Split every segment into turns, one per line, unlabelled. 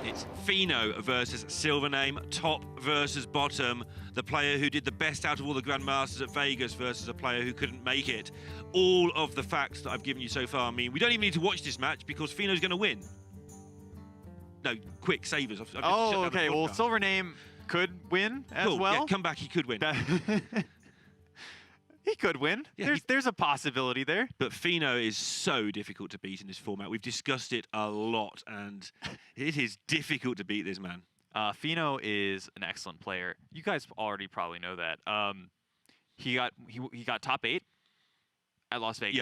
It's Feno versus SilverName, top versus bottom. The player who did the best out of all the Grandmasters at Vegas versus a player who couldn't make it. All of the facts that I've given you so far mean we don't even need to watch this match because Feno's going to win. No, quick, savers. I've just
oh, okay. Well, SilverName could win as well.
Yeah, come back, he could win.
He could win. Yeah, there's a possibility there.
But Feno is so difficult to beat in this format. We've discussed it a lot, and it is difficult to beat this man.
Feno is an excellent player. You guys already probably know that. He got top 8 at Las Vegas.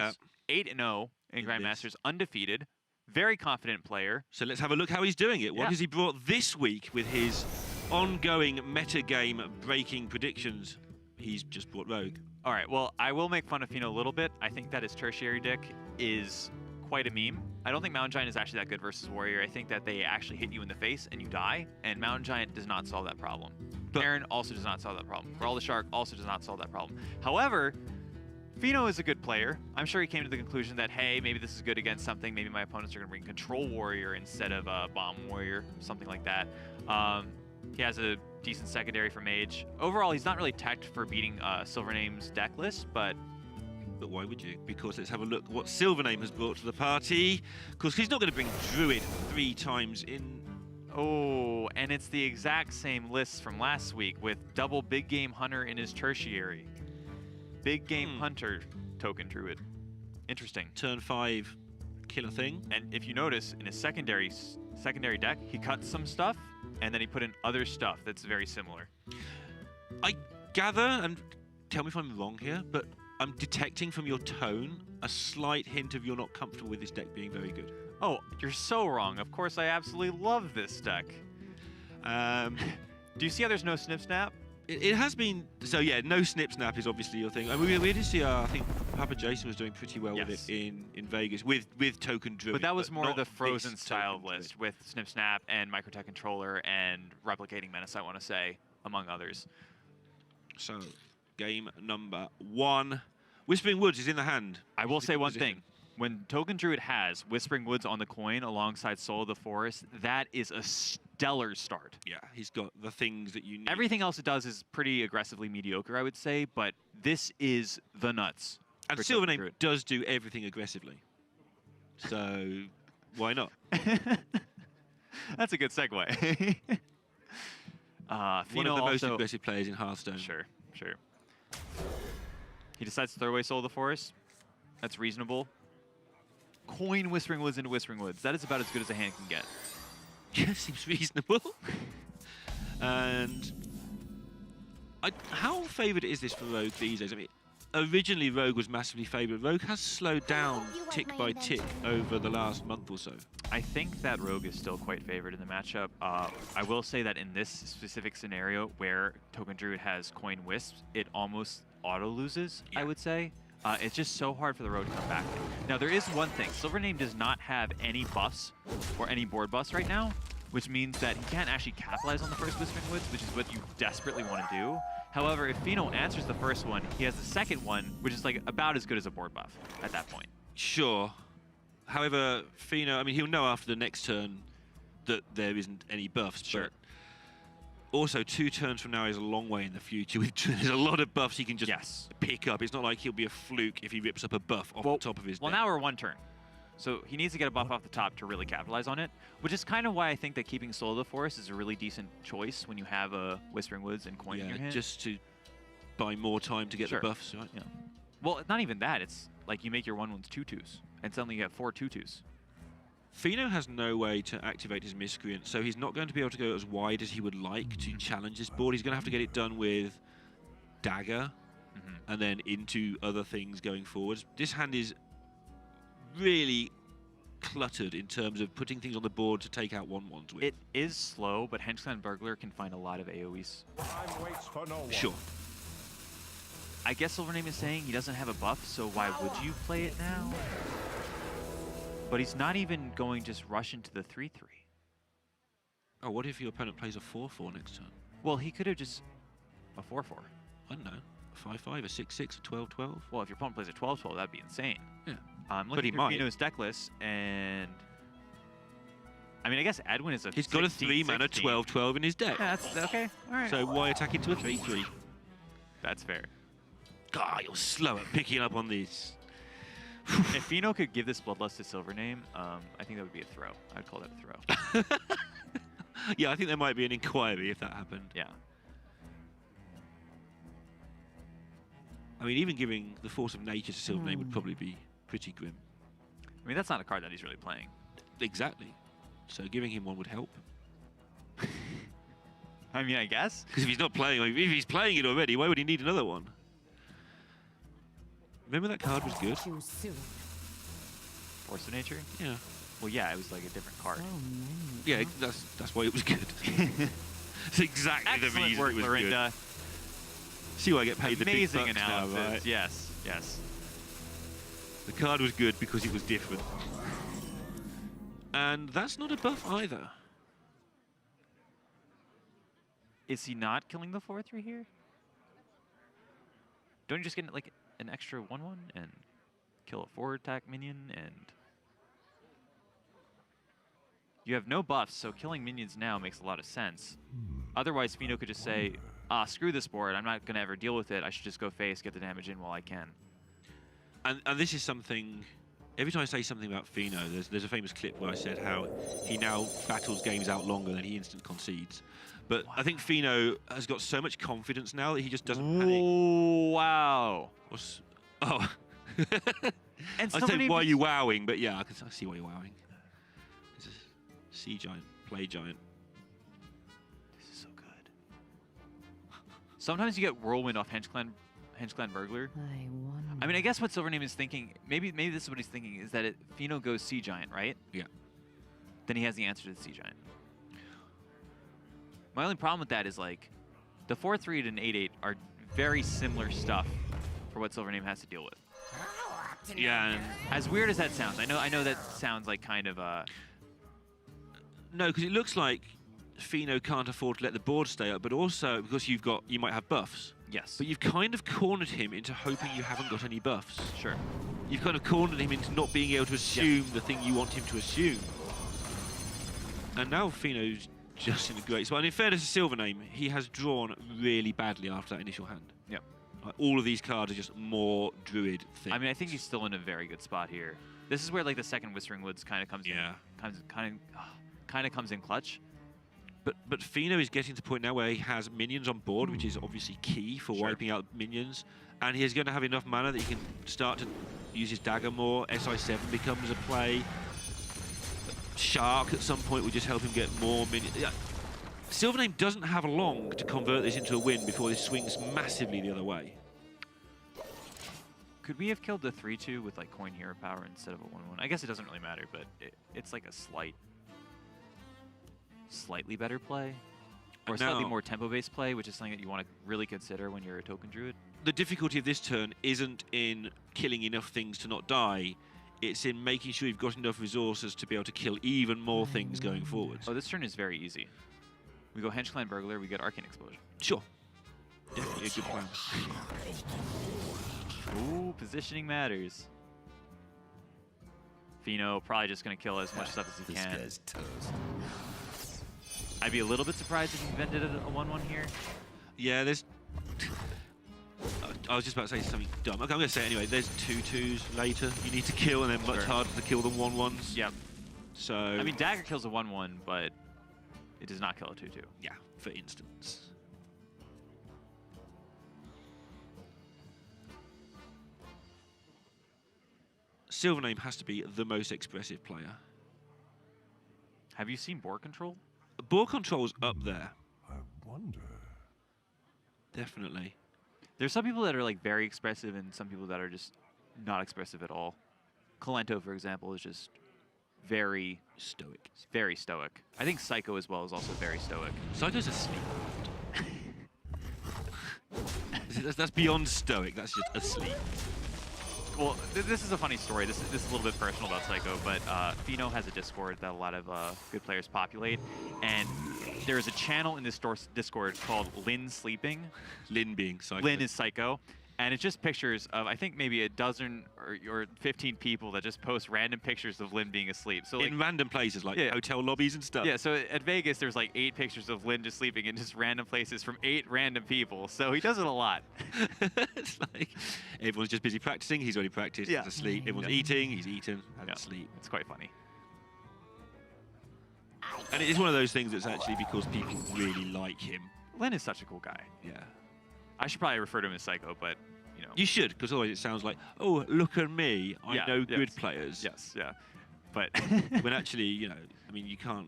Yeah. 8-0 in Grandmasters, undefeated. Very confident player.
So let's have a look how he's doing it. What has he brought this week with his ongoing metagame breaking predictions? He's just brought Rogue.
All right, well, I will make fun of Feno a little bit. I think that his tertiary deck is quite a meme. I don't think Mountain Giant is actually that good versus Warrior. I think that they actually hit you in the face and you die, and Mountain Giant does not solve that problem. Baron also does not solve that problem. Brawl the Shark also does not solve that problem. However, Feno is a good player. I'm sure he came to the conclusion that, hey, maybe this is good against something. Maybe my opponents are going to bring Control Warrior instead of Bomb Warrior, something like that. He has a decent secondary for Mage. Overall, he's not really teched for beating SilverName's deck list, but
why would you? Because let's have a look what SilverName has brought to the party. Because he's not going to bring Druid 3 times in.
Oh, and it's the exact same list from last week with double Big Game Hunter in his tertiary. Big Game Hunter token Druid. Interesting.
Turn 5 killer thing.
And if you notice, in his secondary deck, he cut some stuff, and then he put in other stuff that's very similar.
I gather, and tell me if I'm wrong here, but I'm detecting from your tone a slight hint of you're not comfortable with this deck being very good.
Oh, you're so wrong. Of course, I absolutely love this deck. Do you see how there's no Snip Snap?
It has been, so yeah, no Snip Snap is obviously your thing. I mean, we did see, I think Papa Jason was doing pretty well with it in Vegas, with token Druid.
But that was more the Frozen style list with Snip Snap and Microtech Controller and Replicating Menace, I want to say, among others.
So, game number 1. Whispering Woods is in the hand.
I will say one thing. When Token Druid has Whispering Woods on the coin alongside Soul of the Forest, that is a stellar start.
Yeah, he's got the things that you need.
Everything else it does is pretty aggressively mediocre, I would say, but this is the nuts.
And SilverName does do everything aggressively. So, why not?
That's a good segue.
One of the most aggressive players in Hearthstone.
Sure. He decides to throw away Soul of the Forest. That's reasonable. Coin Whispering Woods into Whispering Woods. That is about as good as a hand can get.
Yeah, seems reasonable. And how favoured is this for Rogue these days? I mean, originally Rogue was massively favoured. Rogue has slowed down tick by tick over the last month or so.
I think that Rogue is still quite favoured in the matchup. I will say that in this specific scenario where Token Druid has Coin Wisps, it almost auto-loses, I would say. It's just so hard for the Rogue to come back. Now, there is one thing. SilverName does not have any buffs or any board buffs right now, which means that he can't actually capitalize on the first Whispering Woods, which is what you desperately want to do. However, if Feno answers the first one, he has the second one, which is like about as good as a board buff at that point.
Sure. However, Feno, I mean, he'll know after the next turn that there isn't any buffs.
Sure.
But also, 2 turns from now is a long way in the future. There's a lot of buffs he can just pick up. It's not like he'll be a fluke if he rips up a buff off the top of his deck.
Well, now we're 1 turn. So he needs to get a buff off the top to really capitalize on it, which is kind of why I think that keeping Soul of the Forest is a really decent choice when you have a Whispering Woods and Coin in your hand.
Just to buy more time to get the buffs, right?
Yeah. Well, not even that. It's like you make your 1/1s 2/2s, and suddenly you have 4 2/2s.
Feno has no way to activate his Miscreant, so he's not going to be able to go as wide as he would like to challenge this board. He's going to have to get it done with Dagger and then into other things going forwards. This hand is really cluttered in terms of putting things on the board to take out 1/1s with.
It is slow, but Henchman Burglar can find a lot of AoEs.
Sure.
I guess SilverName is saying he doesn't have a buff, so why would you play it now? But he's not even going just rush into the 3/3.
Oh, what if your opponent plays a 4/4 next turn?
Well, he could have just a 4/4.
I don't know. A 5/5, a 6/6, a 12/12.
Well, if your opponent plays a 12/12, that'd be insane.
Yeah.
I'm looking at Feno's deck list, and I mean, I guess Edwin is a
He's got a
16,
3-mana 12/12 in his deck.
Yeah, that's okay. All right.
So why attack into a 3/3?
That's fair.
God, you're slow at picking up on these.
If Fino could give this Bloodlust to SilverName, I think that would be a throw. I'd call that a throw.
Yeah, I think there might be an inquiry if that happened.
Yeah.
I mean, even giving the Force of Nature to SilverName would probably be pretty grim.
I mean, that's not a card that he's really playing.
Exactly. So giving him one would help.
I mean, I guess.
Because if he's not playing, if he's playing it already, why would he need another one? Remember that card was good?
Force of Nature?
Yeah.
Well, yeah, it was like a different card.
Yeah, that's why it was good. It's exactly
Excellent
the reason
work,
it was
Lorinda.
good. See why I get paid
Amazing
the big bucks
analysis.
now, right?
Yes, yes.
The card was good because it was different. And that's not a buff either.
Is he not killing the 4/3 here? Don't you just get like an extra 1/1 and kill a forward attack minion and you have no buffs, so killing minions now makes a lot of sense. Otherwise, Fino could just say, screw this board, I'm not going to ever deal with it, I should just go face, get the damage in while I can.
And this is something, every time I say something about Fino, there's a famous clip where I said how he now battles games out longer than he instant concedes. But I think Fino has got so much confidence now that he just doesn't panic.
Wow.
Oh.
And
I'd say, why are you wowing? But yeah, I see why you're wowing. It's a sea giant, play giant.
This is so good. Sometimes you get Whirlwind off Hengeclan Burglar. I mean, I guess what SilverName is thinking, maybe this is what he's thinking, is that Fino goes Sea Giant, right?
Yeah.
Then he has the answer to the Sea Giant. My only problem with that is, like, the 4/3 and 8/8 are very similar stuff for what SilverName has to deal with.
Yeah. And
as weird as that sounds, I know that sounds like kind of
no, because it looks like Fino can't afford to let the board stay up, but also because you might have buffs.
Yes.
But you've kind of cornered him into hoping you haven't got any buffs.
Sure.
You've kind of cornered him into not being able to assume the thing you want him to assume. And now Fino's just in a great spot. And in fairness to SilverName, he has drawn really badly after that initial hand.
Yep.
Like, all of these cards are just more druid things.
I mean, I think he's still in a very good spot here. This is where like the second Whispering Woods kind of comes in. Kind of comes in clutch.
But Fino is getting to the point now where he has minions on board, which is obviously key for wiping out minions. And he is going to have enough mana that he can start to use his dagger more. SI7 becomes a play. Shark at some point will just help him get more minions. Yeah. SilverName doesn't have long to convert this into a win before this swings massively the other way.
Could we have killed the 3/2 with like coin hero power instead of a 1/1? I guess it doesn't really matter, but it's like a slightly better play. Or a slightly more tempo-based play, which is something that you want to really consider when you're a token druid.
The difficulty of this turn isn't in killing enough things to not die. It's in making sure you've got enough resources to be able to kill even more things going forward.
Oh, this turn is very easy. We go Hengeclan Burglar, we get Arcane Explosion.
Sure. Definitely a good plan.
Ooh, positioning matters. Fino probably just going to kill as much stuff as he can.
This guy's toast.
I'd be a little bit surprised if he invented a 1/1 here.
Yeah, there's... I was just about to say something dumb. Okay, I'm going to say it anyway. There's 2/2s later you need to kill, and they're much harder to kill than 1/1s.
Yep.
So...
I mean, Dagger kills a 1/1, but it does not kill a 2/2.
Yeah, for instance. SilverName has to be the most expressive player.
Have you seen board control?
Board control's up there.
I wonder.
Definitely.
There's some people that are like very expressive and some people that are just not expressive at all. Colento, for example, is just very
stoic.
Very stoic. I think Psycho as well is also very stoic.
Psycho's asleep. That's beyond stoic. That's just asleep.
Well, this is a funny story. This is a little bit personal about Psycho, but Fino has a Discord that a lot of good players populate, and there is a channel in this Discord called Lynn Sleeping.
Lynn being Psycho.
Lynn is Psycho, And it's just pictures of, I think, maybe a dozen or 15 people that just post random pictures of Lynn being asleep. So
in random places, like hotel lobbies and stuff.
Yeah, so at Vegas, there's like 8 pictures of Lynn just sleeping in just random places from 8 random people. So he does it a lot.
It's like everyone's just busy practicing. He's already practiced. He's asleep. Everyone's eating. He's eaten. Having sleep.
It's quite funny.
And it is one of those things that's actually because people really like him.
Lynn is such a cool guy.
Yeah.
I should probably refer to him as Psycho, but, you know.
You should, because otherwise it sounds like, oh, look at me. I know good players.
Yes, yeah. But
when actually, you know, I mean, you can't.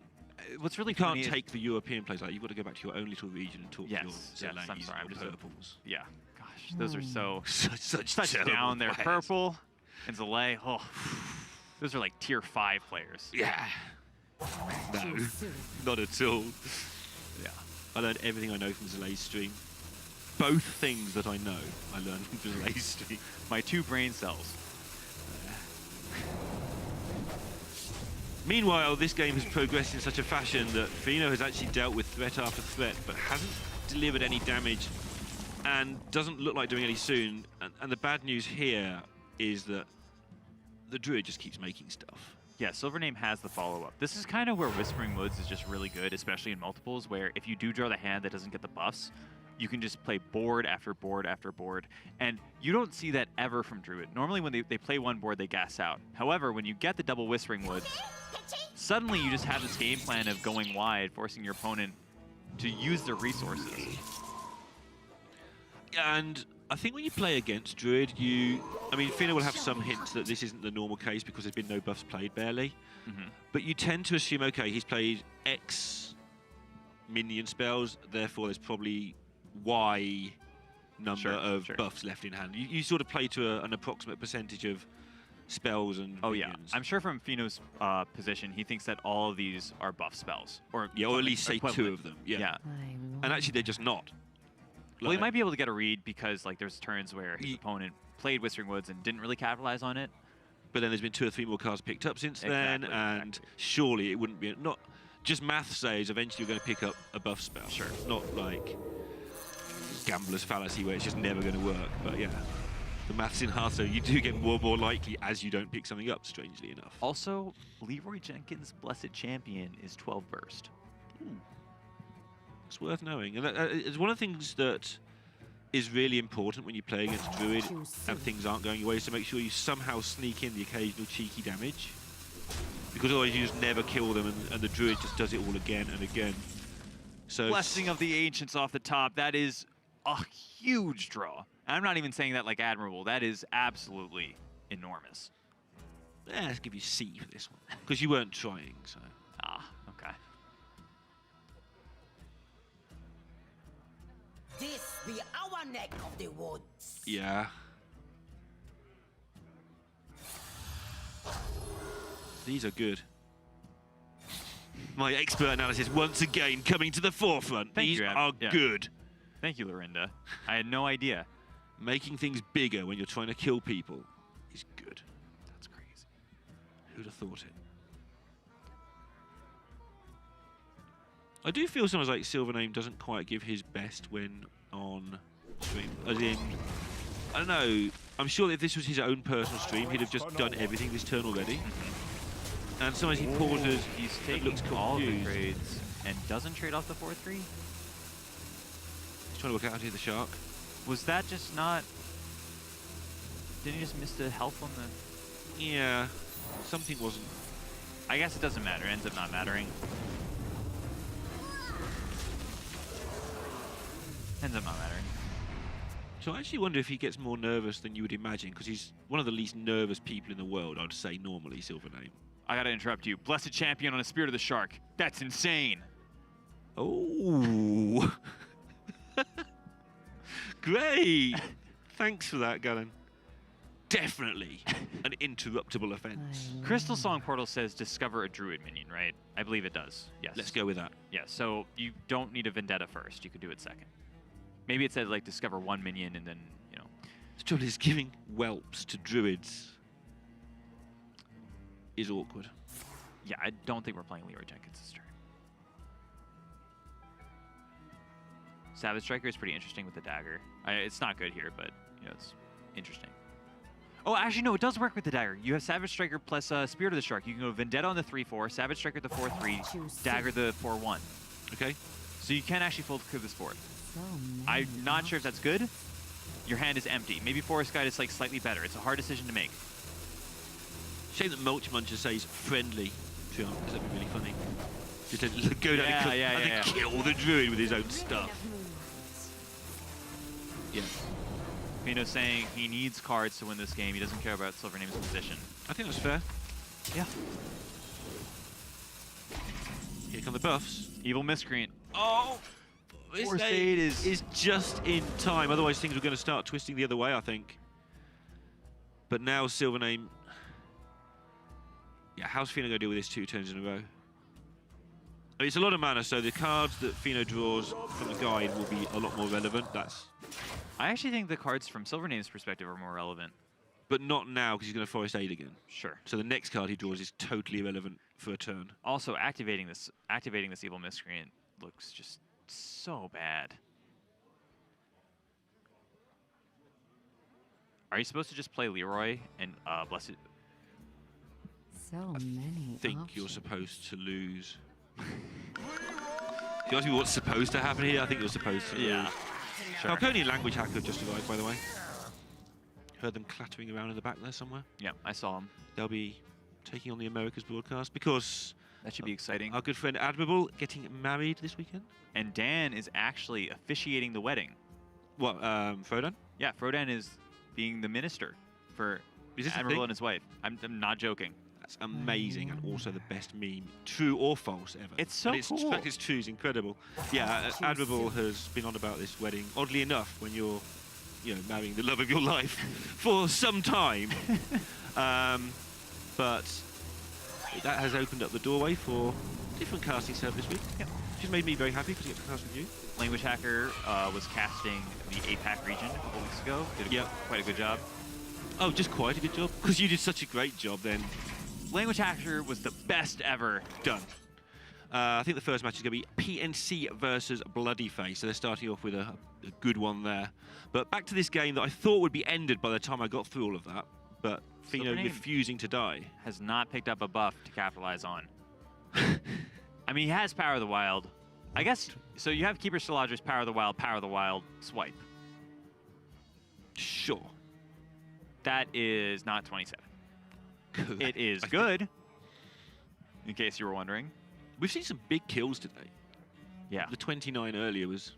What's really
you
funny
can't take the European players. Like, you've got to go back to your own little region and talk to your Zelays
I'm sorry,
and your purples.
Yeah. Gosh, those are so
such
down there.
players.
Purple and Zelay. Oh, those are like tier 5 players.
Yeah. No, not at all.
Yeah.
I learned everything I know from Zelay's stream. Both things that I know, I learned from Zelay's stream.
My 2 brain cells.
Meanwhile, this game has progressed in such a fashion that Fino has actually dealt with threat after threat, but hasn't delivered any damage and doesn't look like doing any soon. And the bad news here is that the Druid just keeps making stuff.
Yeah, SilverName has the follow-up. This is kind of where Whispering Woods is just really good, especially in multiples, where if you do draw the hand that doesn't get the buffs, you can just play board after board after board. And you don't see that ever from Druid. Normally when they play one board, they gas out. However, when you get the double Whispering Woods, suddenly you just have this game plan of going wide, forcing your opponent to use their resources.
And I think when you play against Druid, I mean, Fino will have some hints that this isn't the normal case because there's been no buffs played barely. But you tend to assume, okay, he's played X minion spells, therefore there's probably Y number of buffs left in hand. You sort of play to an approximate percentage of spells and minions.
I'm sure from Fino's position, he thinks that all of these are buff spells. Or
at least say 2 of them. Yeah. And actually, they're just not.
Well, he might be able to get a read because like there's turns where his opponent played Whispering Woods and didn't really capitalize on it.
But then there's been 2 or 3 more cards picked up since then, and surely it wouldn't be not just math says eventually you're going to pick up a buff spell.
Sure.
Not like gambler's fallacy where it's just never going to work. But yeah, the maths in Hearthstone, you do get more and more likely as you don't pick something up. Strangely enough.
Also, Leroy Jenkins' Blessed Champion is 12 burst.
It's worth knowing. And it's one of the things that is really important when you play against Druid and things aren't going your way, is to make sure you somehow sneak in the occasional cheeky damage. Because otherwise you just never kill them and the Druid just does it all again and again. So
Blessing of the Ancients off the top, that is a huge draw. And I'm not even saying that like admirable, that is absolutely enormous.
Let's give you C for this one. Because you weren't trying, so.
Okay.
This be our neck of the woods.
Yeah. These are good. My expert analysis once again coming to the forefront. These are good.
Thank you, Lorinda. I had no idea.
Making things bigger when you're trying to kill people is good.
That's crazy.
Who'd have thought it? I do feel sometimes like SilverName doesn't quite give his best when on stream. As in, I don't know, I'm sure that if this was his own personal stream, he'd have just done everything this turn already. And sometimes he pauses,
He's taking all the trades and doesn't trade off the 4-3?
He's trying to work out how to hit the shark.
Was that just not... Didn't he just miss the health on the...
Yeah, something wasn't...
I guess it doesn't matter, it ends up not mattering. Ends up not mattering.
So I actually wonder if he gets more nervous than you would imagine, because he's one of the least nervous people in the world, I'd say, normally, SilverName.
I gotta interrupt you. Blessed Champion on a Spirit of the Shark. That's insane.
Oh. Great. Thanks for that, Galen. Definitely an interruptible offense.
Crystal Song Portal says discover a druid minion, right? I believe it does. Yes.
Let's go with that.
Yeah, so you don't need a Vendetta first. You could do it second. Maybe it said like discover 1 minion and then, you know.
The trouble is giving whelps to druids is awkward.
Yeah, I don't think we're playing Leroy Jenkins this turn. Savage Striker is pretty interesting with the dagger. It's not good here, but You know, it's interesting. Oh, actually, no, it does work with the dagger. You have Savage Striker plus Spirit of the Shark. You can go Vendetta on the 3/4, Savage Striker the 4/3, Dagger the 4/1.
Okay.
So you can actually fold Curve this board.
So
I'm not sure if that's good. Your hand is empty. Maybe Forest Guide is like slightly better. It's a hard decision to make.
Shame that Mulch Muncher says friendly Triumph, because that'd be really funny. Just to go down and kill the druid with his own stuff. Yeah.
Fino's saying he needs cards to win this game. He doesn't care about SilverName's position.
I think that's fair.
Yeah.
Here come the buffs.
Evil Miscreant.
Oh!
Force Aid
is just in time. Otherwise, things were going to start twisting the other way, I think. But now SilverName... Yeah, how's Fino going to deal with this 2 turns in a row? I mean, it's a lot of mana, so the cards that Fino draws from the guide will be a lot more relevant.
I actually think the cards from SilverName's perspective are more relevant.
But not now, because he's going to Forest Aid again.
Sure.
So the next card he draws is totally irrelevant for a turn.
Also, activating this Evil Miscreant looks just so bad. Are you supposed to just play Leroy and Blessed?
So many.
I think you're supposed to lose. If you ask me what's supposed to happen here, I think you're supposed to lose.
Sure.
Falconian Language Hacker just arrived, by the way. Heard them clattering around in the back there somewhere.
Yeah, I saw him.
They'll be taking on the Americas broadcast because
That should be exciting.
our good friend Admirable getting married this weekend.
And Dan is actually officiating the wedding.
What, Frodan?
Yeah, Frodan is being the minister for
Is this a
Admiral
thing?
and his wife. I'm not joking.
That's amazing and also the best meme, true or false, ever.
It's so
and
cool.
The fact it's true is incredible. Yeah, Admirable has been on about this wedding, oddly enough, when you're, you know, marrying the love of your life for some time. But that has opened up the doorway for different casting stuff this week.
Yep.
Which has made me very happy to get to cast with you.
Language Hacker was casting the APAC region a couple weeks ago. Did quite a good job.
Oh, just quite a good job? Because you did such a great job then.
Language Hacker was the best ever.
Done. I think the first match is going to be PNC versus Bloody Face, so they're starting off with a good one there. But back to this game that I thought would be ended by the time I got through all of that, but Fino
SilverName
refusing to die.
has not picked up a buff to capitalize on. I mean, he has Power of the Wild. I guess, so you have Keeper Stiladri's Power of the Wild, swipe.
Sure.
That is not 27.
Good.
It is good, in case you were wondering.
We've seen some big kills today.
Yeah.
The 29 earlier was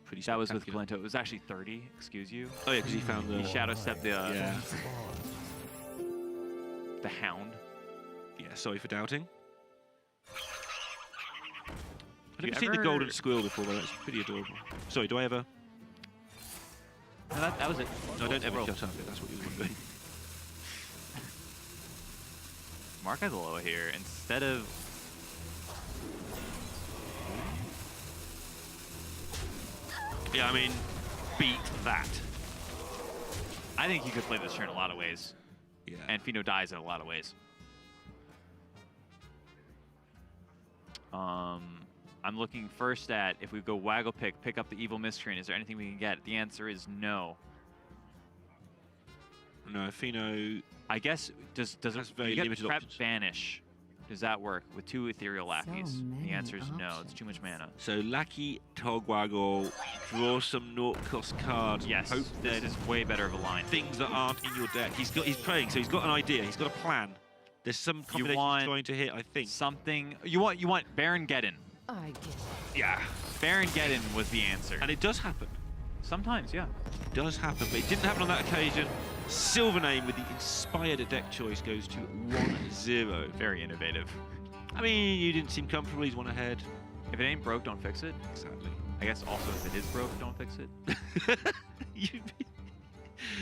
pretty
That was with
spectacular.
Kalento. It was actually 30, excuse you.
Oh yeah, because he found the...
He Shadow Stepped the Hound.
Yeah, sorry for doubting. I've
You
never seen the
ever-
golden squirrel before, but that's pretty adorable. Sorry, do I ever...
No, that was it.
No, I don't ever
Roll.
shut up, if that's what you were wondering.
Mark has a low here. Instead of...
Yeah, I mean, beat that.
I think you could play this turn a lot of ways.
Yeah.
And Fino dies in a lot of ways. I'm looking first at, if we go Waggle pick up the Evil Miscreant, is there anything we can get? The answer is no.
No, Fino...
I guess, does
That's
it
very
you get
limited
Prep
options.
Banish? Does that work with 2 Ethereal Lackeys? The
many
answer is no. It's too much mana.
So Lackey, Togwaggle, draw some naught-cost cards.
Yes,
Hope
this is way better of a line.
things that aren't in your deck. He's playing, so he's got an idea. He's got a plan. There's some combination
want
he's trying to hit, I think.
Something... You want Baron Geddon.
I get it.
Yeah.
Baron Geddon was the answer.
And it does happen.
Sometimes, yeah.
It does happen, but it didn't happen on that occasion. SilverName with the inspired deck choice goes to 1-0.
Very innovative.
I mean, you didn't seem comfortable. He's one ahead.
If it ain't broke, don't fix it.
Exactly.
I guess also if it is broke, don't fix it.
You'd be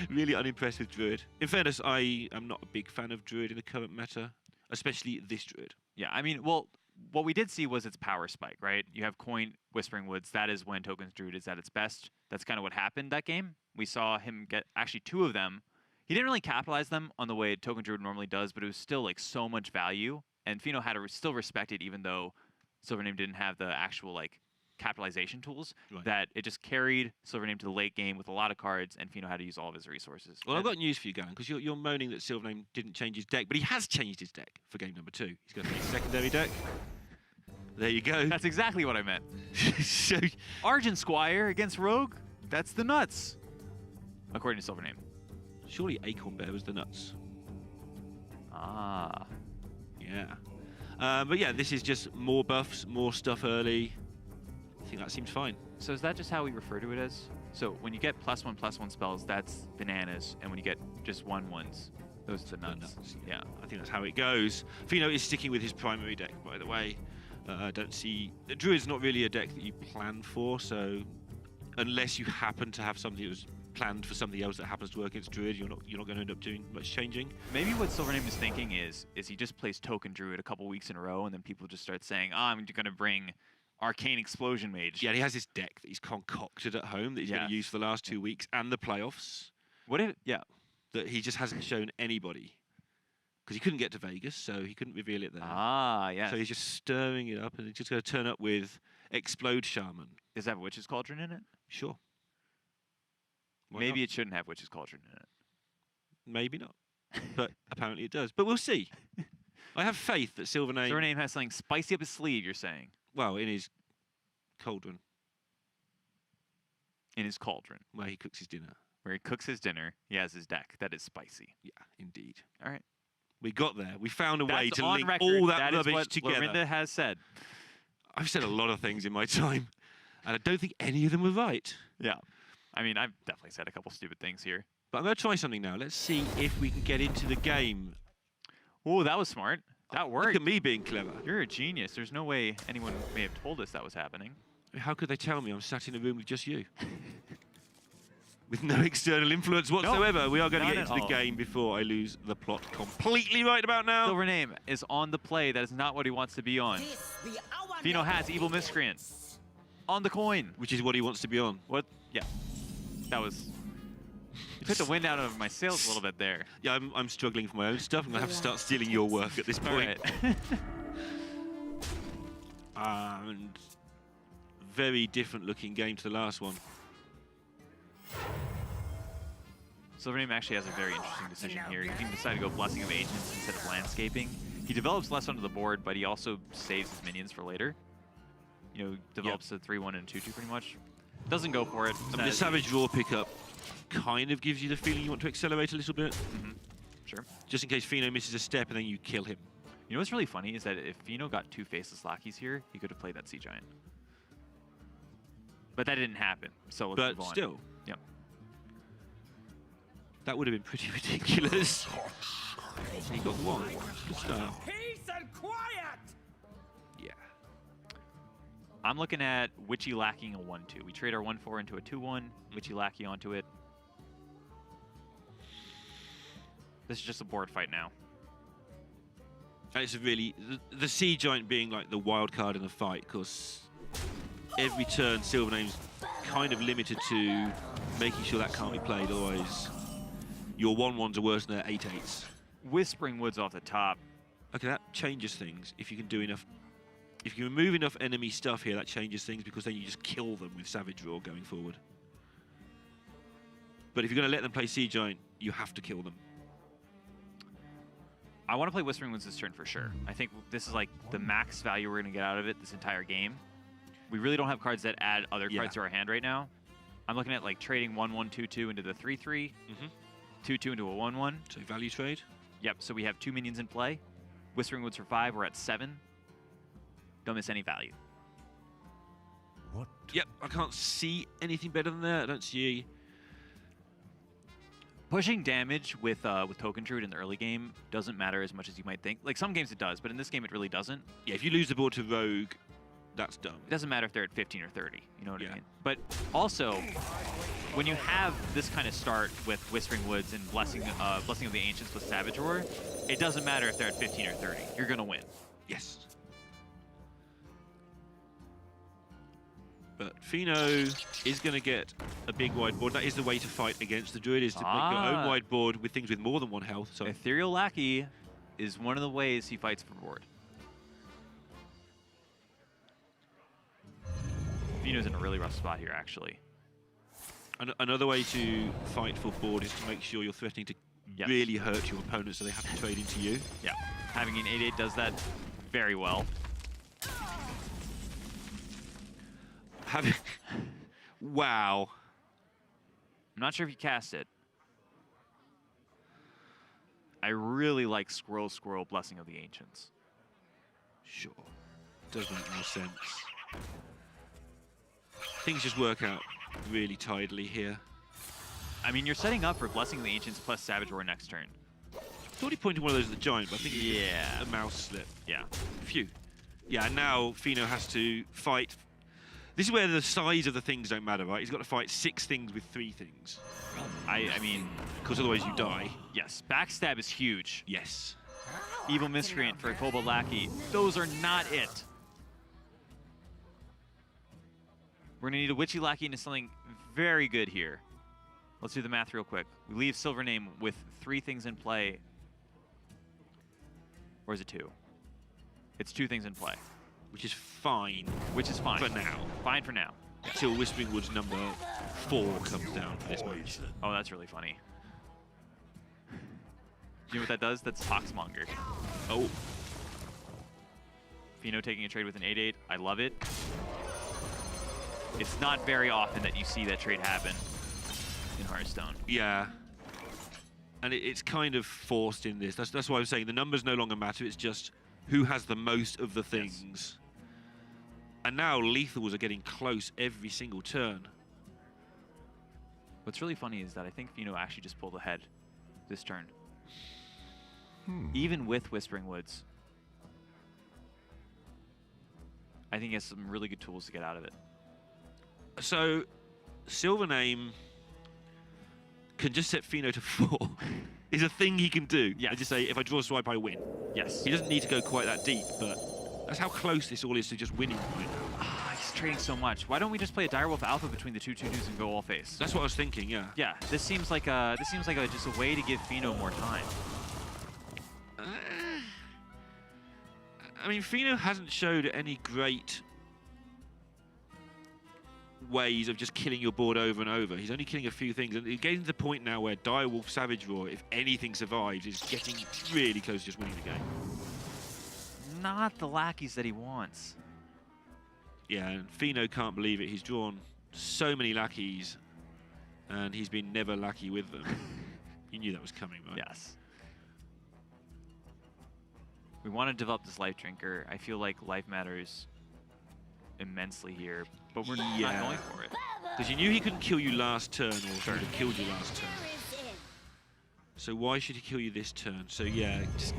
really unimpressed with Druid. In fairness, I am not a big fan of Druid in the current meta, especially this Druid.
Yeah, I mean, well, what we did see was its power spike, right? You have Coin, Whispering Woods. That is when Tokens Druid is at its best. That's kind of what happened that game. We saw him get actually 2 of them. He didn't really capitalize them on the way Token Druid normally does, but it was still like so much value. And Fino had to still respect it, even though SilverName didn't have the actual like capitalization tools
Right.
that it just carried SilverName to the late game with a lot of cards, and Fino had to use all of his resources.
Well, I've
And
got news for you, Garen, because you're moaning that SilverName didn't change his deck, but he has changed his deck for game number 2. He's going to play secondary deck. There you go.
that's exactly what I meant.
So,
Argent Squire against Rogue, that's the nuts, according to SilverName.
surely Acorn Bear was the nuts.
Ah.
Yeah. But yeah, this is just more buffs, more stuff early. I think that seems fine.
So is that just how we refer to it as? So when you get +1/+1 spells, that's bananas, and when you get just 1/1s, those are the nuts. Yeah.
I think that's how it goes. Fino is sticking with his primary deck, by the way. I don't see... Druid's not really a deck that you plan for, so unless you happen to have something that was planned for something else that happens to work against Druid, you're not going to end up doing much changing.
Maybe what SilverName is thinking is he just plays Token Druid a couple weeks in a row, and then people just start saying, oh, I'm going to bring Arcane Explosion Mage.
Yeah, he has this deck that he's concocted at home that he's going to use for the last 2 weeks and the playoffs.
What if, yeah.
That he just hasn't shown anybody. Because he couldn't get to Vegas, so he couldn't reveal it there.
Ah, yeah.
So he's just stirring it up, and he's just going to turn up with Explode Shaman.
Does that have Witch's Cauldron in it?
Sure. Why
Maybe
not?
it shouldn't have Witch's Cauldron in it.
Maybe not. But apparently it does. But we'll see. I have faith that SilverName...
SilverName has something spicy up his sleeve, you're saying?
Well, in his cauldron,
In his cauldron,
where he cooks his dinner.
where he cooks his dinner, he has his deck. That is spicy.
Yeah, indeed.
All right.
We got there. We found a way
That's
to
on
link
record.
all that
That is
rubbish
what
together.
Lorinda has said.
I've said a lot of things in my time, and I don't think any of them were right.
Yeah. I mean, I've definitely said a couple stupid things here.
But I'm going to try something now. Let's see if we can get into the game.
Oh, that was smart. That worked.
Look at me being clever.
You're a genius. There's no way anyone may have told us that was happening.
How could they tell me I'm sat in a room with just you? With no external influence whatsoever. We are going to
not
get
at
into the
all.
game before I lose the plot completely right about now.
SilverName is on the play. That is not what he wants to be on. Fino has Evil Miscreant on the coin.
Which is what he wants to be on.
What? Yeah. That was... You took the wind out of my sails a little bit there.
Yeah, I'm struggling for my own stuff. I'm going to have to start stealing your work at this
All
point.
right.
And very different looking game to the last one.
SilverName actually has a very interesting decision here. He can decide to go Blessing of Agents instead of Landscaping. He develops less onto the board, but he also saves his minions for later. You know, develops a 3/1 and 2/2 pretty much. Doesn't go for it.
I mean, the Savage Raw pickup kind of gives you the feeling you want to accelerate a little bit.
Sure.
Just in case Fino misses a step and then you kill him.
You know what's really funny is that if Fino got 2 Faceless Lackeys here, he could have played that Sea Giant. But that didn't happen, so let's
But
move on.
still,
Yep.
that would have been pretty ridiculous. He got 1. Good start.
Peace and quiet!
Yeah.
I'm looking at Witchy Lacking a 1/2. We trade our 1/4 into a 2/1, Witchy Lackey onto it. This is just a board fight now.
And it's a really... The Sea Giant being like the wild card in the fight, because every turn SilverName's kind of limited to making sure that can't be played, otherwise your 1/1s are worse than their 8/8s.
Whispering Woods off the top.
Okay, that changes things. If you can do enough... If you remove enough enemy stuff here, that changes things, because then you just kill them with Savage Raw going forward. But if you're going to let them play Sea Giant, you have to kill them.
I want to play Whispering Woods this turn for sure. I think this is like the max value we're going to get out of it this entire game. We really don't have cards that add other cards to our hand right now. I'm looking at like trading 1/1, 2/2 into the 3/3, 2/2 into a 1/1.
So value trade.
Yep, so we have 2 minions in play. Whispering Woods for 5, we're at 7. Don't miss any value.
What?
Yep, I can't see anything better than that. I don't see...
Pushing damage with Token Druid in the early game doesn't matter as much as you might think. Like some games it does, but in this game it really doesn't.
Yeah, if you lose the board to Rogue, that's dumb.
It doesn't matter if they're at 15 or 30, you know what
Yeah.
I mean? But also, when you have this kind of start with Whispering Woods and Blessing of the Ancients with Savage Roar, it doesn't matter if they're at 15 or 30. You're going to win.
Yes. But Fino is going to get a big wide board. That is the way to fight against the Druid, is to make your own wide board with things with more than 1 health. So
Ethereal Lackey is one of the ways he fights for board. Fino's in a really rough spot here, actually.
Another way to fight for board is to make sure you're threatening to really hurt your opponent so they have to trade into you.
Yeah, having an 8/8 does that very well.
Wow.
I'm not sure if you cast it. I really like Squirrel Squirrel Blessing of the Ancients.
Sure. Does make more sense. Things just work out really tidily here.
I mean, you're setting up for Blessing of the Ancients plus Savage Roar next turn.
I thought he pointed one of those at the Giant, but I think it's
Yeah.
a mouse slip.
Yeah.
Phew. Yeah, and now Fino has to fight. This is where the size of the things don't matter, right? He's got to fight 6 things with 3 things.
I mean,
Because otherwise you die.
yes, Backstab is huge.
Yes.
Evil Miscreant for a Kobold Lackey. Those are not it. We're gonna need a Witchy Lackey into something very good here. Let's do the math real quick. We leave SilverName with 3 things in play. Or is it 2? It's 2 things in play.
Which is fine.
Which is fine.
For now.
Fine for now.
Until Whispering Woods number 4 comes down for this match.
Oh, that's really funny. You know what that does? That's Toxmonger.
Oh.
Fino taking a trade with an 8/8. I love it. It's not very often that you see that trade happen in Hearthstone.
Yeah. And it's kind of forced in this. That's why I'm saying the numbers no longer matter. It's just who has the most of the things. Yes. And now lethals are getting close every single turn.
What's really funny is that I think Fino actually just pulled ahead this turn. Even with Whispering Woods. I think he has some really good tools to get out of it.
So, SilverName can just set Fino to 4. Is a thing he can do.
Yeah.
And just say, if I draw a swipe, I win.
Yes.
He doesn't need to go quite that deep, but that's how close this all is to just winning right now.
Ah, he's trading so much. Why don't we just play a Direwolf Alpha between the 2/2s and go all face?
That's what I was thinking, yeah.
Yeah, this seems like just a way to give Fino more time.
I mean, Fino hasn't showed any great ways of just killing your board over and over. He's only killing a few things, and he's getting to the point now where Direwolf Savage Roar, if anything survives, is getting really close to just winning the game.
Not the lackeys that he wants.
Yeah, and Fino can't believe it. He's drawn so many lackeys, and he's been never lucky with them. You knew that was coming, right?
Yes. We want to develop this Life Drinker. I feel like life matters immensely here, but we're not going for it.
Because you knew he couldn't kill you last turn, or he would have killed you last turn. So why should he kill you this turn? So yeah, just...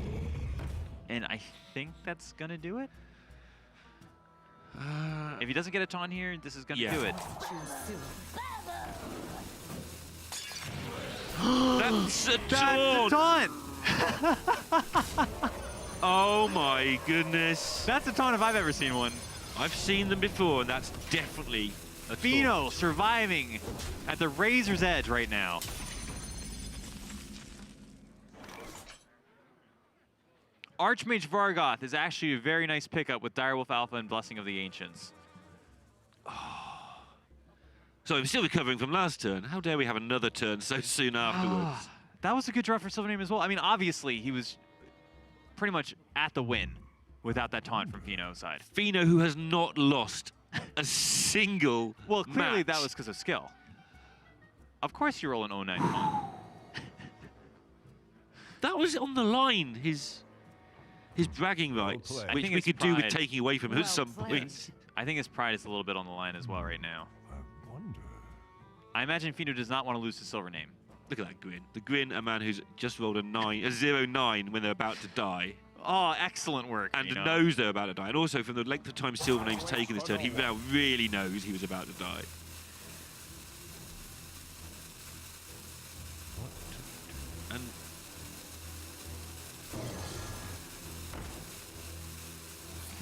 And I think that's going to do it. If he doesn't get a taunt here, this is going to do it.
That's a taunt! Oh my goodness.
That's a taunt if I've ever seen one.
I've seen them before, and that's definitely a
Fino
taunt.
surviving at the razor's edge right now. Archmage Vargoth is actually a very nice pickup with Direwolf Alpha and Blessing of the Ancients.
So I'm still recovering from last turn. How dare we have another turn so soon afterwards?
That was a good draw for SilverName as well. I mean, obviously, he was pretty much at the win without that taunt from Fino's side.
Fino, who has not lost a single
Well, clearly
match.
that was because of skill. Of course you roll an 09 taunt.
That was on the line, his bragging rights,
Well played.
I
which
think
we
it's
could do with
pride.
taking away from him at some
played.
point.
I think his pride is a little bit on the line as well right now.
I wonder.
I imagine Fino does not want to lose to SilverName.
Look at that grin. The grin, a man who's just rolled a 0-9 when they're about to die.
Oh, excellent work,
And
Fino.
knows they're about to die. And also, from the length of time SilverName's taken this turn, he now really knows he was about to die. And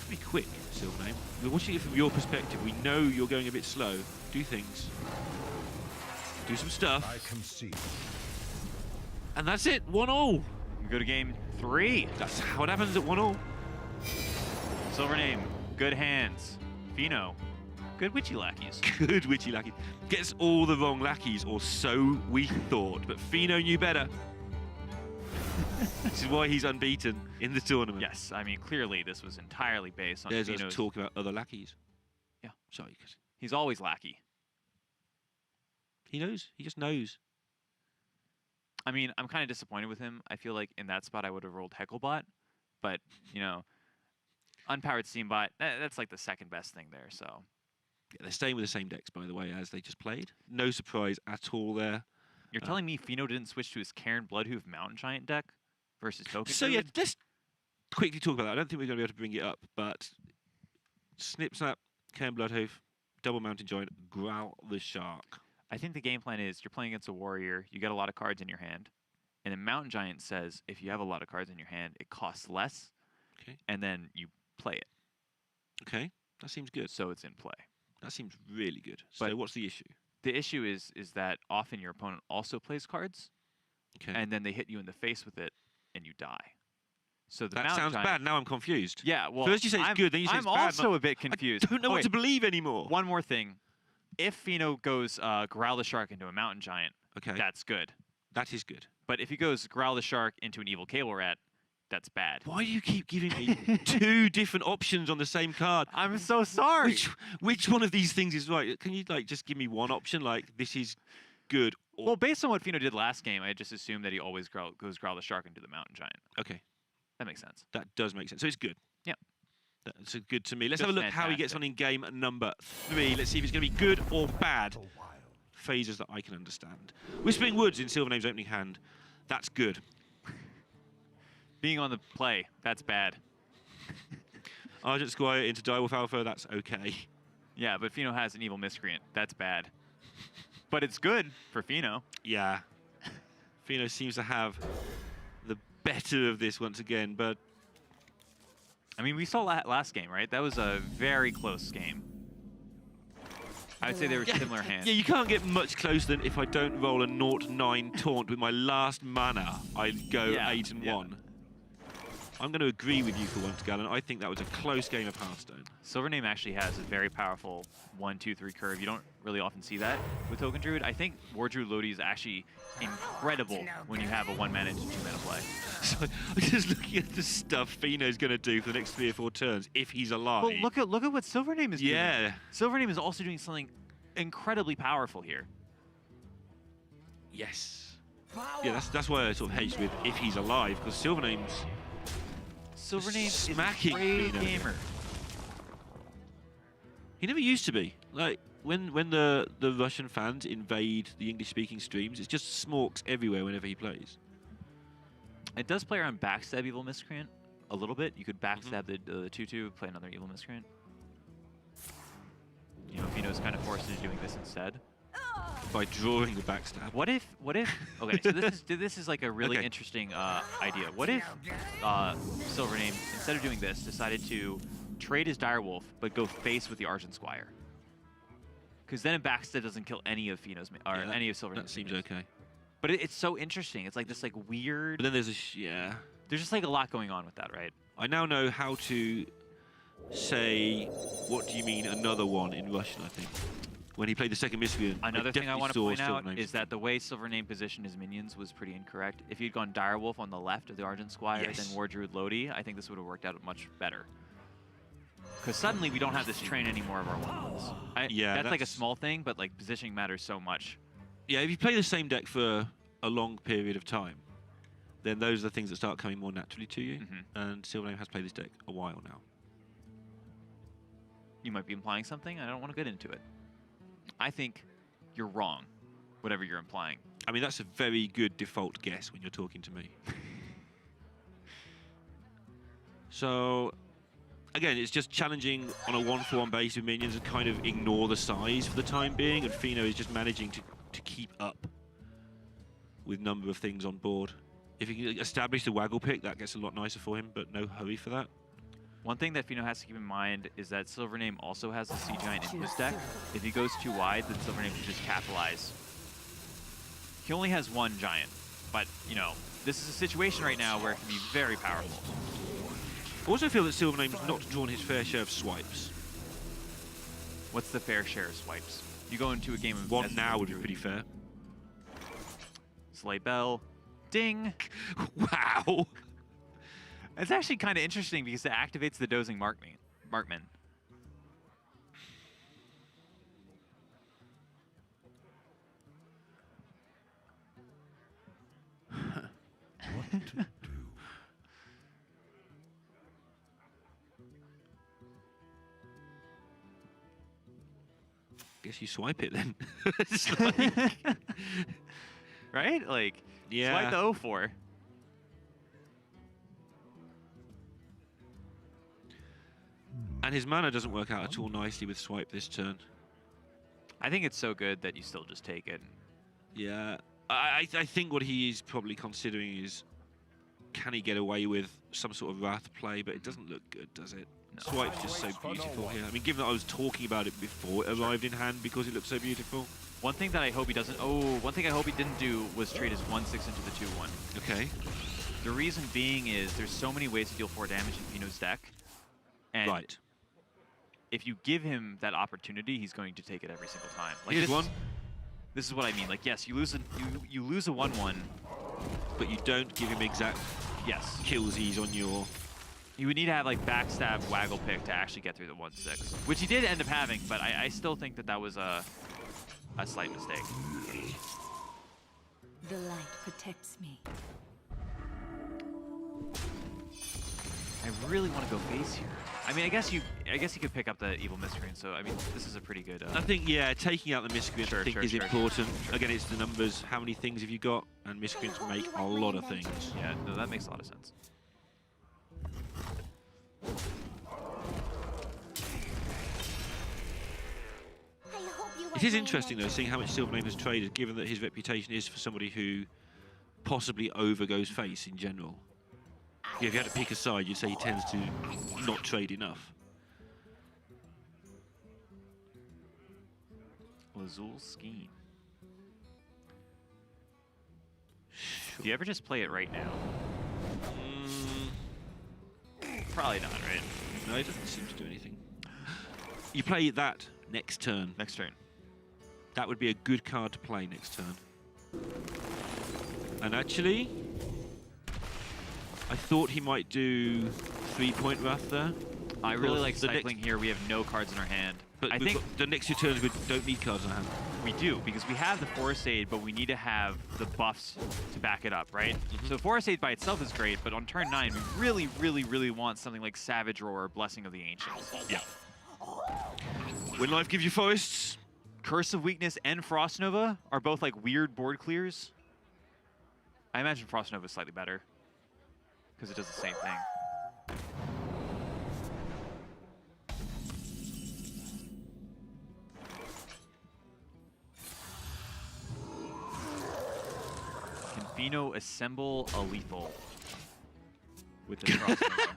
be quick, SilverName. We're watching it from your perspective. We know you're going a bit slow. Do things. Do some stuff.
I concede.
And that's it. 1-all.
We go to game 3.
That's what happens at 1-all.
SilverName, good hands. Fino, Good witchy lackeys.
Good witchy lackey. Gets all the wrong lackeys, or so we thought. But Fino knew better. This is why he's unbeaten in the tournament.
Yes, I mean, clearly this was entirely based on
There's us
Fino's...
talking about other lackeys.
Yeah.
Sorry, 'cause
He's always lackey.
he knows. He just knows.
I mean, I'm kind of disappointed with him. I feel like in that spot I would have rolled Hecklebot, but, you know, Unpowered Steambot, that's like the second best thing there, so...
Yeah, they're staying with the same decks, by the way, as they just played. No surprise at all there.
You're telling me Fino didn't switch to his Karen Bloodhoof Mountain Giant deck versus Token
So yeah,
Druid?
let's quickly talk about that. I don't think we're going to be able to bring it up, but Snip Snap, Cairn Bloodhoof, Double Mountain Giant, Growl the Shark.
I think the game plan is you're playing against a warrior, you get a lot of cards in your hand, and the Mountain Giant says if you have a lot of cards in your hand, it costs less,
Okay.
and then you play it.
Okay, that seems good.
So it's in play.
That seems really good.
But
so what's the issue?
The issue is that often your opponent also plays cards,
Okay.
and then they hit you in the face with it, and you die. So the
That
Mountain
sounds
Giant,
bad. Now I'm confused.
Yeah, well,
First you say it's
I'm,
good, then you say
I'm
it's bad.
also a bit confused.
I don't know what to believe anymore.
One more thing. If Fino goes Growl the Shark into a Mountain Giant,
Okay.
that's good.
That is good.
But if he goes Growl the Shark into an Evil Cable Rat, that's bad.
Why do you keep giving me two different options on the same card?
I'm so sorry.
Which one of these things is right? Can you like just give me one option? Like this is good. Or...
Well, based on what Fino did last game, I just assumed that he always goes Growl the Shark into the Mountain Giant.
Okay,
That makes sense.
that does make sense. So it's good.
Yeah.
That's good to me. Let's
Just
have a look how he gets
fantastic.
on in game number 3. Let's see if it's going to be good or bad. Phases that I can understand. Whispering Woods in SilverName's opening hand. That's good.
Being on the play, that's bad.
Argent Squire into Direwolf Alpha. That's okay.
Yeah, but Fino has an Evil Miscreant. That's bad. But it's good for Fino.
Yeah. Fino seems to have the better of this once again, but
I mean, we saw last game, right? That was a very close game. I would say they were similar hands.
yeah, you can't get much closer than if I don't roll a 0-9 taunt with my last mana, I go
Yeah,
8-1. I'm going to agree with you for once, Galen. I think that was a close game of Hearthstone.
SilverName actually has a very powerful 1-2-3 curve. You don't really often see that with Token Druid. I think War Druid Lodi is actually incredible when you have a 1-mana to 2-mana play.
So I'm just looking at the stuff Fino's going to do for the next 3 or 4 turns if he's alive.
Well, look at what SilverName is doing.
Yeah.
SilverName is also doing something incredibly powerful here.
Yes. Yeah, that's why I sort of hedged with if he's alive, because SilverName's
SilverName
smacking
is a great
Fino.
gamer.
He never used to be. Like when the Russian fans invade the English-speaking streams, it's just smorks everywhere whenever he plays.
It does play around backstab Evil Miscreant a little bit. You could backstab the 2-2, play another Evil Miscreant. You know, Fino's kind of forced into doing this instead.
By drawing the backstab.
What if? Okay, so this is like a really
Okay.
interesting idea. What if SilverName, instead of doing this, decided to trade his Direwolf but go face with the Argent Squire? Because then a backstab doesn't kill any of Fino's any of SilverName's.
That seems
minions.
okay.
But it's so interesting. It's like this weird.
But then there's yeah.
There's just like a lot going on with that, right?
I now know how to say what do you mean another one in Russian. I think when he played the second Miscreant.
Another thing I
definitely
want to
saw
point out
SilverName's
is that the way SilverName positioned his minions was pretty incorrect. If he'd gone Direwolf on the left of the Argent Squire,
Yes.
then War Druid Lodi, I think this would have worked out much better. Because suddenly we don't have this train anymore of our 1/1s.
Yeah,
that's like a
that's-
small thing, but like positioning matters so much.
Yeah, if you play the same deck for a long period of time, then those are the things that start coming more naturally to you.
Mhm.
And SilverName has played this deck a while now.
You might be implying something. I don't want to get into it. I think you're wrong, whatever you're implying.
I mean, that's a very good default guess when you're talking to me. So, again, it's just challenging on a 1-for-1 base with minions and kind of ignore the size for the time being. And Fino is just managing to keep up with number of things on board. If he can establish the waggle pick, that gets a lot nicer for him, but no hurry for that.
One thing that Fino has to keep in mind is that SilverName also has the Sea Giant in his deck. If he goes too wide, then SilverName can just capitalize. He only has one Giant, but, you know, this is a situation right now where it can be very powerful.
I also feel that SilverName's not drawn his fair share of swipes.
What's the fair share of swipes? You go into a game of...
One now would be pretty fair.
Sleigh bell. Ding!
Wow!
It's actually kind of interesting because it activates the dozing markman.
What to do?
Guess you swipe it then. It's like,
Right? Like,
yeah.
swipe the 0-4.
And his mana doesn't work out at all nicely with swipe this turn.
I think it's so good that you still just take it.
Yeah. I think what he is probably considering is, can he get away with some sort of Wrath play, but it doesn't look good, does it?
No.
Swipe's just so beautiful here. I mean, given that I was talking about it before it arrived in hand because it looked so beautiful.
One thing that I hope he doesn't... Oh, one thing I hope he didn't do was trade his 1/6 into the 2/1.
Okay.
The reason being is there's so many ways to deal 4 damage in Fino's deck. And
Right.
if you give him that opportunity, he's going to take it every single time. Like
Here's one.
This is what I mean. Like, yes, you lose a you lose a 1/1.
But you don't give him exact
Yes.
killsies on your...
You would need to have like backstab waggle pick to actually get through the 1/6, which he did end up having, but I still think that that was a slight mistake.
The light protects me.
I really want to go base here. I mean, I guess you could pick up the evil miscreant. So I mean, this is a pretty good.
I think, yeah, taking out the miscreant I think is important. Again, it's the numbers. How many things have you got? And miscreants make a lot of things.
Yeah, no, that makes a lot of sense.
It is interesting, though, seeing how much SilverName has traded, given that his reputation is for somebody who possibly overgoes face in general. Yeah, if you had to pick a side, you'd say he tends to not trade enough.
Lazul Scheme. Do you ever just play it right now? Probably not, right?
No, it doesn't seem to do anything. You play that next turn.
Next turn.
That would be a good card to play next turn. And actually, I thought he might do 3-point Wrath there.
I really like cycling here. We have no cards in our hand.
But
I think
the next 2 turns we don't need cards in our hand.
we do, because we have the Forest Aid, but we need to have the buffs to back it up, right? So Forest Aid by itself is great, but on turn 9, we really, really, really want something like Savage Roar or Blessing of the Ancients.
Yeah. When life gives you forests.
Curse of Weakness and Frost Nova are both like weird board clears. I imagine Frost Nova is slightly better, because it does the same thing. Can Fino assemble a lethal with the Frost Nova?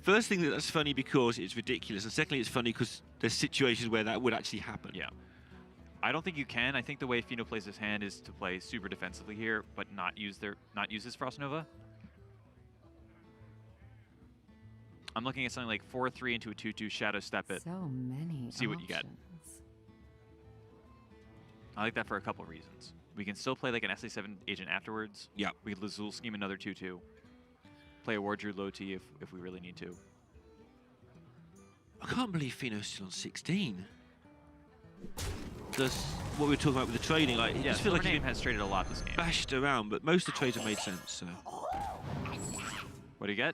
First thing, that's funny because it's ridiculous, and secondly, it's funny because there's situations where that would actually happen.
Yeah. I don't think you can. I think the way Fino plays his hand is to play super defensively here, but not use his Frost Nova. I'm looking at something like 4/3 into a 2/2, Shadow Step it.
So many.
See what you get.
options.
I like that for a couple reasons. We can still play like an SA7 agent afterwards.
Yeah.
We could Lazul Scheme another 2/2. Play a War Druid low T if we really need to.
I can't believe Fino's still on 16. Does what we were talking about with the trading, like, it
Yeah,
just feels like he's
SilverName has traded a lot this game.
bashed around, but most of the trades have made sense, so.
What do you get?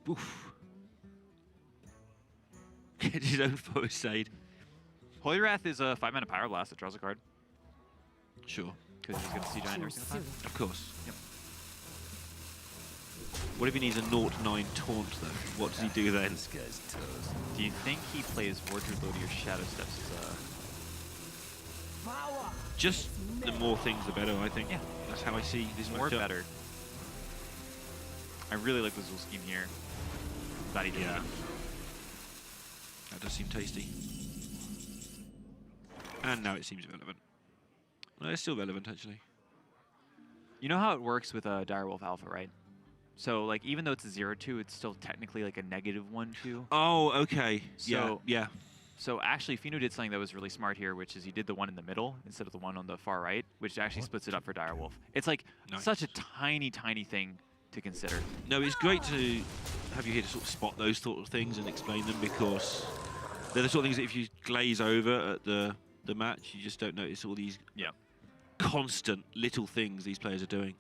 Oof. Get his own Forest Aid.
Holy Wrath is a 5-mana Power Blast that draws a card.
Sure.
Because he's going to see giant every single time.
Of course.
Yep.
What if he needs a 0-9 taunt, though? What does he do then?
This guy's toast.
Do you think he plays War Druid low to your Shadow Steps as a...
Just the more things, the better, I think.
Yeah.
That's how I see this
More
matchup.
better. I really like the Lazul Scheme here. Glad he did
Yeah.
that.
That does seem tasty. And now it seems relevant. No, it's still relevant, actually.
You know how it works with a Direwolf Alpha, right? So, like, even though it's a 0/2, it's still technically like a -1/2.
Oh, okay.
So-
yeah.
So actually, Fino did something that was really smart here, which is he did the one in the middle instead of the one on the far right, which actually splits it up for Direwolf. It's like such a tiny, tiny thing to consider.
No, it's great to have you here to sort of spot those sort of things and explain them, because they're the sort of things that if you glaze over at the match, you just don't notice all these constant little things these players are doing.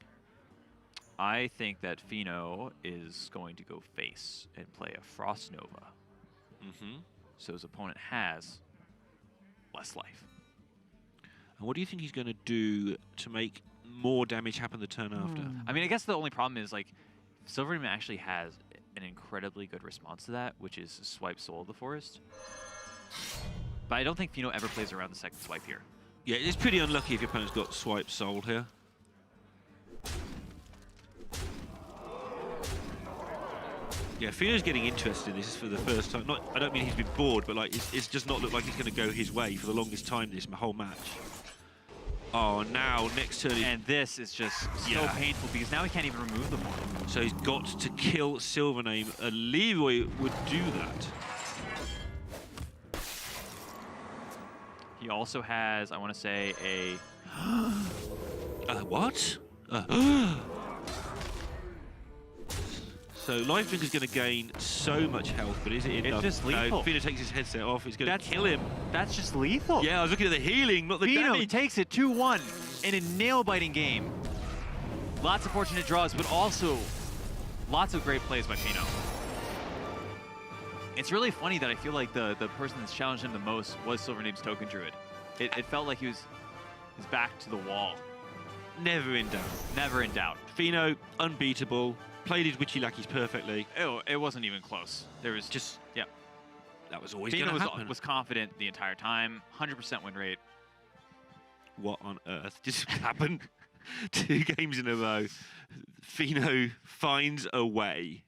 I think that Fino is going to go face and play a Frost Nova. So his opponent has less life.
And what do you think he's going to do to make more damage happen the turn after?
I mean, I guess the only problem is, like, SilverName actually has an incredibly good response to that, which is swipe Soul of the Forest. But I don't think Fino ever plays around the second swipe here.
Yeah, it's pretty unlucky if your opponent's got swipe sold here. Yeah, Fino's getting interested in this for the first time. I don't mean he's been bored, but like it's just not looked like it's going to go his way for the longest time this whole match. Oh, now next turn.
And this is just so painful because now he can't even remove the portal.
So he's got to kill SilverName. Leroy would do that.
He also has, I want to say, a...
What? So Lifelink is going to gain so much health, but is it enough?
It's just lethal.
No, Fino takes his headset off. It's going to kill him.
That's just lethal.
Yeah, I was looking at the healing, not the
Fino
damage.
takes it 2-1 in a nail-biting game. Lots of fortunate draws, but also lots of great plays by Fino. It's really funny that I feel like the person that's challenged him the most was SilverName's Token Druid. It felt like he was his back to the wall.
Never in doubt.
Never in doubt.
Fino, unbeatable. Played his witchy lackeys perfectly.
It wasn't even close. There was just,
that was always going to happen.
Was confident the entire time. 100% win rate.
What on earth just happened? 2 games in a row. Fino finds a way.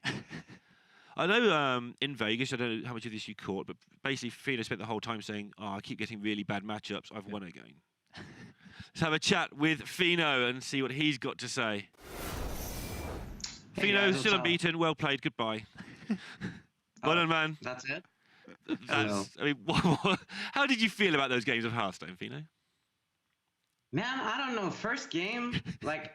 I know in Vegas, I don't know how much of this you caught, but basically Fino spent the whole time saying, I keep getting really bad matchups. I've won again. Let's have a chat with Fino and see what he's got to say.
Hey
Fino,
guys,
still unbeaten. Well played. Goodbye. Well done, man.
That's it?
I mean, how did you feel about those games of Hearthstone, Fino?
Man, I don't know. First game, like,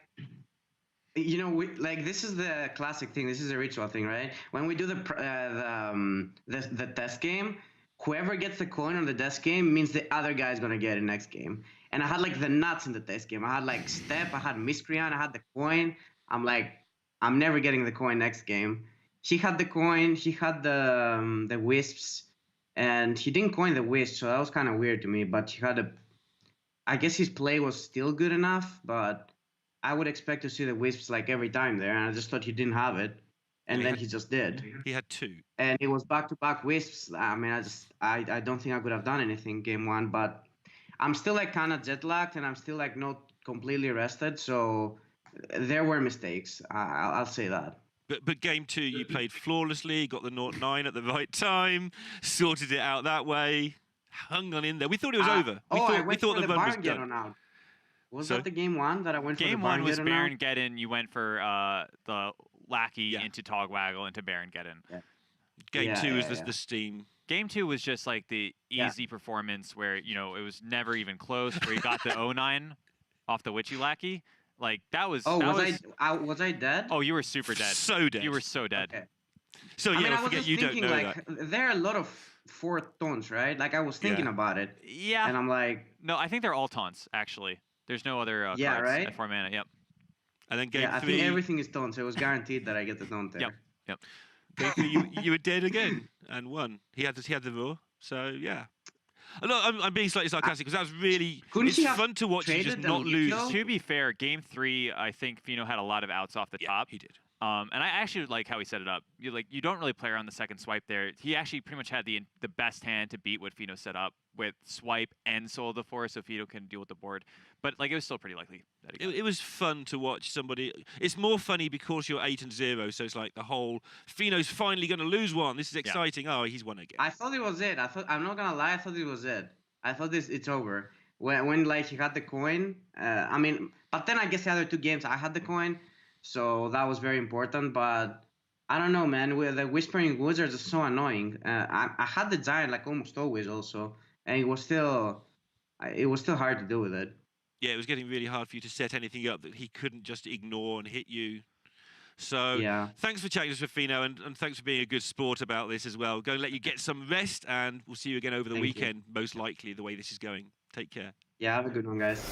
you know, this is the classic thing. This is a ritual thing, right? When we do the test game, whoever gets the coin on the test game means the other guy is going to get it next game. And I had, like, the nuts in the test game. I had, like, Step. I had Miscreant. I had the coin. I'm like, I'm never getting the coin next game. She had the coin. She had the wisps. And he didn't coin the wisp, so that was kind of weird to me. But she had I guess his play was still good enough, but I would expect to see the wisps like every time there, and I just thought he didn't have it, and then he just did.
He had 2.
And it was back-to-back wisps. I mean, I don't think I could have done anything game 1, but I'm still like kind of jet-lagged, and I'm still like not completely rested, so there were mistakes. I'll say that.
But game 2, you played flawlessly, got the 0-9 at the right time, sorted it out that way, hung on in there. We thought it was over. We thought the run was done.
Out. Was that the game 1 that I went for the
Game 1 was
Baron
Geddon. You went for the Lackey into Togwaggle into Baron Geddon.
Yeah.
Game 2 is the Steam.
Game 2 was just like the easy performance where, you know, it was never even close, where you got the 0-9 off the Witchy Lackey. Like, that was...
Oh, was I dead?
Oh, you were super dead.
So dead.
You were so dead.
Okay.
So,
I
yeah,
mean, I was
forget
just
you
thinking,
don't know
like,
that.
there are a lot of 4 taunts, right? Like, I was thinking about it.
Yeah.
And I'm like...
No, I think they're all taunts, actually. There's no other cards at 4 mana. Yep.
And then game 3...
I think everything is taunt, so it was guaranteed that I get the taunt there.
Yep.
Game 3, you were dead again and won. He had the raw. So, yeah. Look, I'm being slightly sarcastic because that was really... It's fun to watch you just not lose.
To be fair, game 3, I think Fino had a lot of outs off the top.
He did.
And I actually like how he set it up. You don't really play around the second swipe there. He actually pretty much had the best hand to beat what Fino set up with swipe and Soul of the Forest, so Fino can deal with the board. But like, it was still pretty likely that he got
it was fun to watch somebody. It's more funny because you're 8-0, so it's like the whole Fino's finally going to lose one. This is exciting. Oh, he's won again.
I thought it was it. I'm not gonna lie. I thought it was it. I thought it's over when like he had the coin. I mean, but then I guess the other 2 games I had the coin. So that was very important, but I don't know, man. With the Whispering Woods are just so annoying. I had the Giant like almost always also, and it was still hard to deal with it.
Yeah, it was getting really hard for you to set anything up that he couldn't just ignore and hit you. So
Yeah.
thanks for chatting to us, Fino, and thanks for being a good sport about this as well. Go and let you get some rest, and we'll see you again over the
Thank you.
weekend, most likely, the way this is going. Take care.
Yeah, have a good one, guys.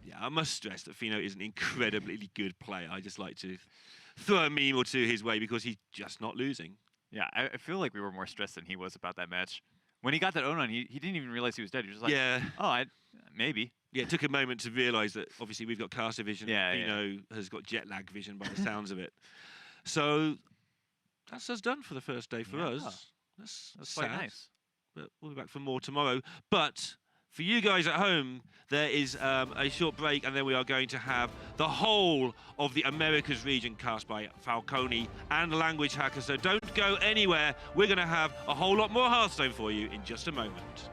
Yeah, I must stress that Fino is an incredibly good player. I just like to throw a meme or two his way because he's just not losing.
Yeah, I feel like we were more stressed than he was about that match. When he got that Onan, he didn't even realize he was dead. He was just like,
Yeah.
oh, maybe.
Yeah, it took a moment to realise that obviously we've got caster vision.
Yeah,
Fino has got jet lag vision by the sounds of it. So that's us done for the first day for us. That's
quite
sad,
nice.
but we'll be back for more tomorrow. But for you guys at home, there is a short break, and then we are going to have the whole of the Americas region cast by Falcone and Language Hacker. So don't go anywhere. We're going to have a whole lot more Hearthstone for you in just a moment.